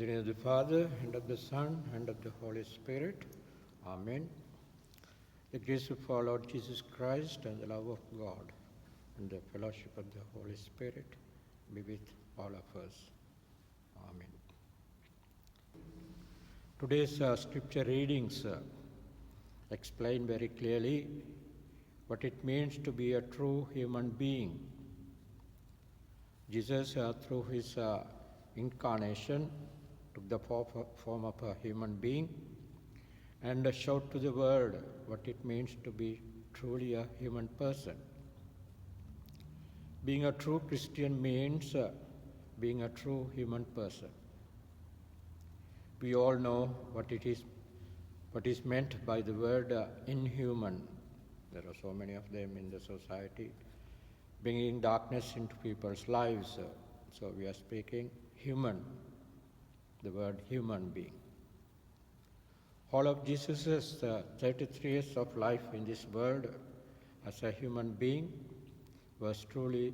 In the name of the Father, and of the Son, and of the Holy Spirit. Amen. The grace of our Lord Jesus Christ and the love of God and the fellowship of the Holy Spirit be with all of us. Amen. Today's scripture readings explain very clearly what it means to be a true human being. Jesus, through his incarnation, took the form of a human being and showed to the world what it means to be truly a human person. Being a true Christian means being a true human person. We all know what is meant by the word inhuman. There are so many of them in the society, bringing darkness into people's lives. So we are speaking human, the word human being. All of Jesus' 33 years of life in this world as a human being was truly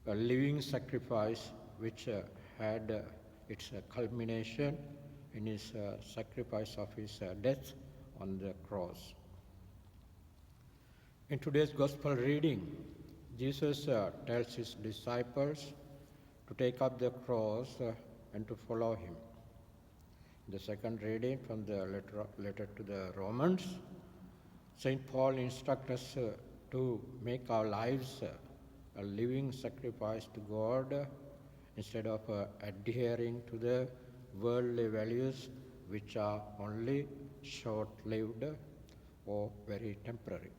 a living sacrifice which had its culmination in his sacrifice of his death on the cross. In today's gospel reading, Jesus tells his disciples to take up the cross and to follow him. In the second reading from the letter to the Romans, St. Paul instructs us to make our lives a living sacrifice to God instead of adhering to the worldly values which are only short-lived or very temporary.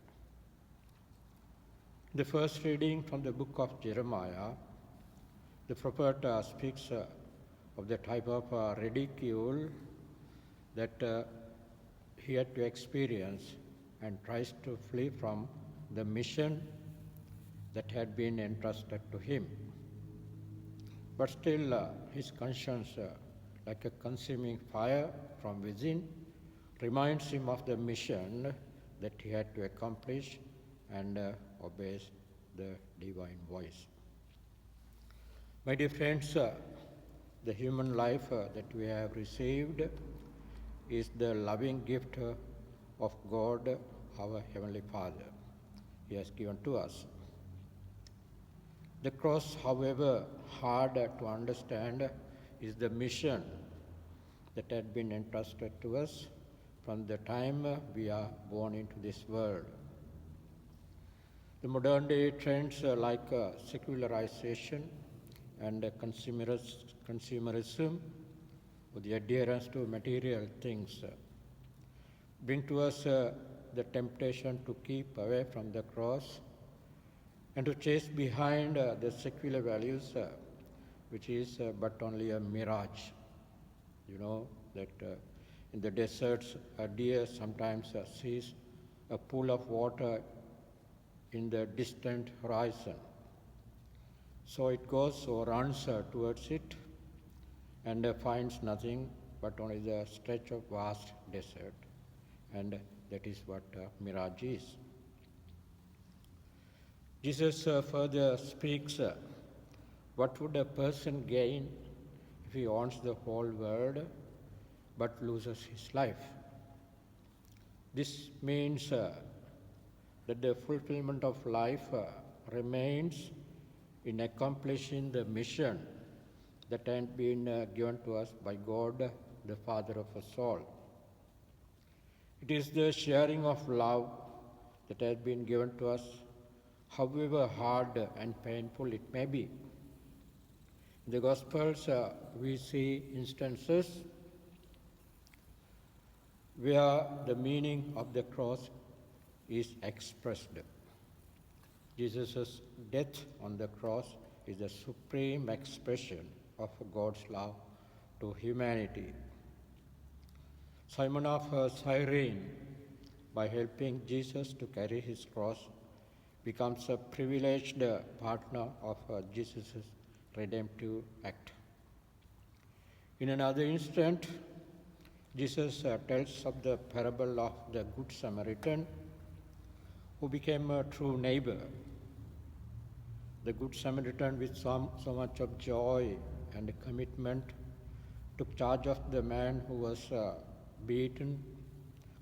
In the first reading from the book of Jeremiah, the prophet speaks of the type of ridicule that he had to experience and tries to flee from the mission that had been entrusted to him. But still, his conscience, like a consuming fire from within, reminds him of the mission that he had to accomplish and obeys the divine voice. My dear friends, the human life that we have received is the loving gift of God, our Heavenly Father. He has given to us. The cross, however hard to understand, is the mission that had been entrusted to us from the time we are born into this world. The modern day trends like secularization and consumerism, with the adherence to material things, bring to us the temptation to keep away from the cross and to chase behind the secular values, which is but only a mirage. You know that in the deserts, a deer sometimes sees a pool of water in the distant horizon. So it goes or runs towards it and finds nothing but only the stretch of vast desert. And that is what mirage is. Jesus further speaks, what would a person gain if he owns the whole world but loses his life? This means that the fulfillment of life remains in accomplishing the mission that had been given to us by God, the Father of us all. It is the sharing of love that has been given to us, however hard and painful it may be. In the Gospels, we see instances where the meaning of the cross is expressed. Jesus' death on the cross is the supreme expression of God's love to humanity. Simon of Cyrene, by helping Jesus to carry his cross, becomes a privileged partner of Jesus' redemptive act. In another instant, Jesus tells of the parable of the Good Samaritan who became a true neighbor. The Good Samaritan, with so much of joy and commitment took charge of the man who was beaten,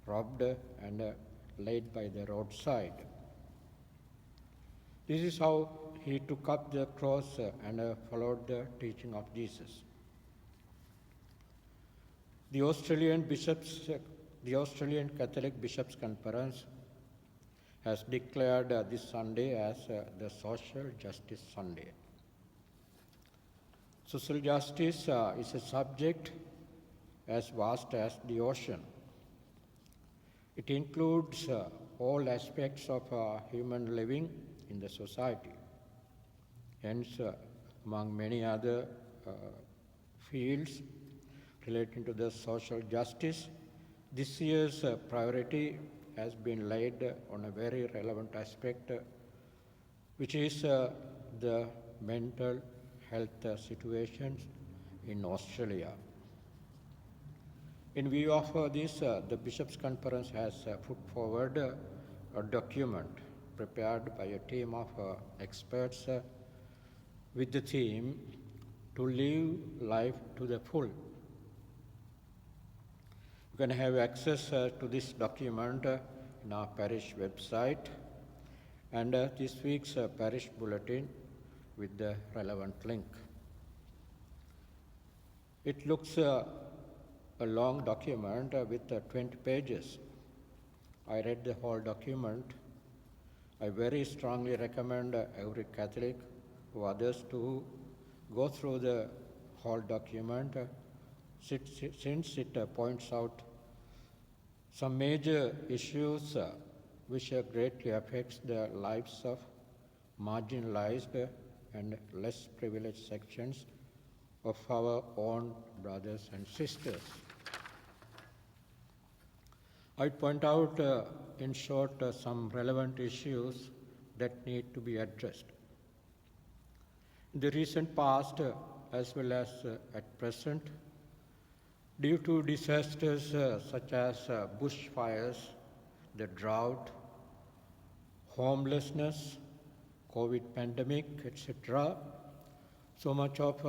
robbed, and laid by the roadside. This is how he took up the cross and followed the teaching of Jesus. The Australian Catholic Bishops' Conference has declared this Sunday as the Social Justice Sunday. Social justice is a subject as vast as the ocean. It includes all aspects of human living in the society. Hence, among many other fields relating to the social justice, this year's priority has been laid on a very relevant aspect, which is the mental health situations in Australia. In view of this, the Bishops' Conference has put forward a document prepared by a team of experts with the theme, "To Live Life to the Full." You can have access to this document in our parish website and this week's parish bulletin with the relevant link. It looks a long document with 20 pages. I read the whole document. I very strongly recommend every Catholic or others to go through the whole document since it points out some major issues which greatly affects the lives of marginalized and less privileged sections of our own brothers and sisters. I point out in short some relevant issues that need to be addressed. In the recent past, as well as at present, due to disasters such as bushfires, the drought, homelessness, COVID pandemic, etc., so much of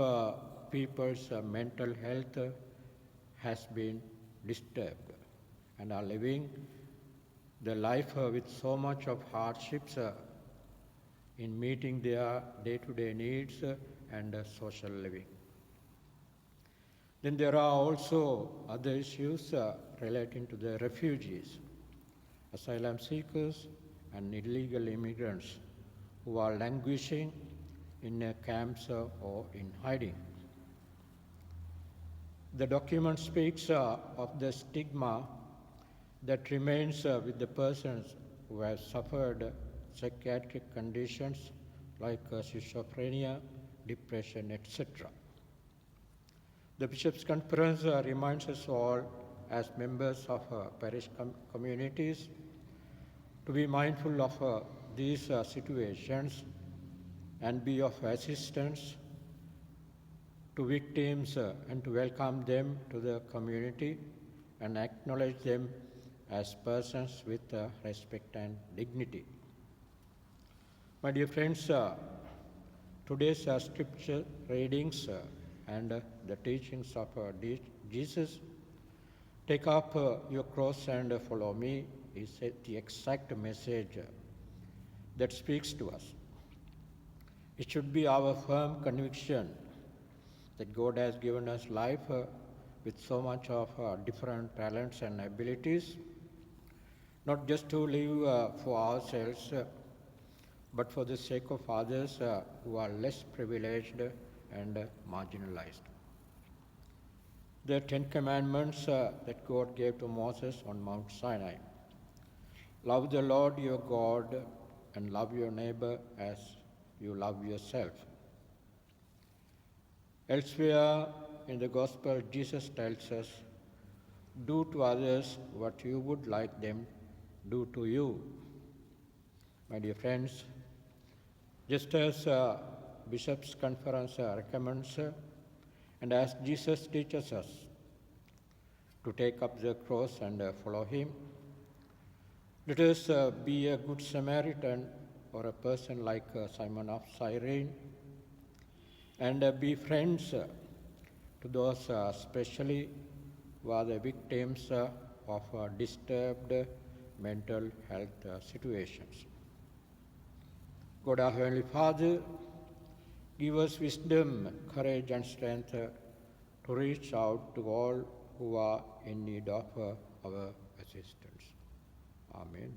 people's mental health has been disturbed and are living the life with so much of hardships in meeting their day-to-day needs and social living. Then there are also other issues relating to the refugees, asylum seekers, and illegal immigrants who are languishing in camps or in hiding. The document speaks of the stigma that remains with the persons who have suffered psychiatric conditions like schizophrenia, depression, etc. The Bishops' Conference reminds us all, as members of parish communities, to be mindful of these situations and be of assistance to victims and to welcome them to the community and acknowledge them as persons with respect and dignity. My dear friends, today's scripture readings and the teachings of Jesus, "Take up your cross and follow me," is the exact message that speaks to us. It should be our firm conviction that God has given us life with so much of different talents and abilities, not just to live for ourselves, but for the sake of others who are less privileged and marginalized. The 10 Commandments that God gave to Moses on Mount Sinai. Love the Lord your God and love your neighbor as you love yourself. Elsewhere in the Gospel, Jesus tells us, "Do to others what you would like them do to you." My dear friends, just as Bishops' Conference recommends, and as Jesus teaches us to take up the cross and follow him, let us be a good Samaritan or a person like Simon of Cyrene and be friends to those especially who are the victims of disturbed mental health situations. God, our Heavenly Father, give us wisdom, courage, and strength to reach out to all who are in need of our assistance. Amen.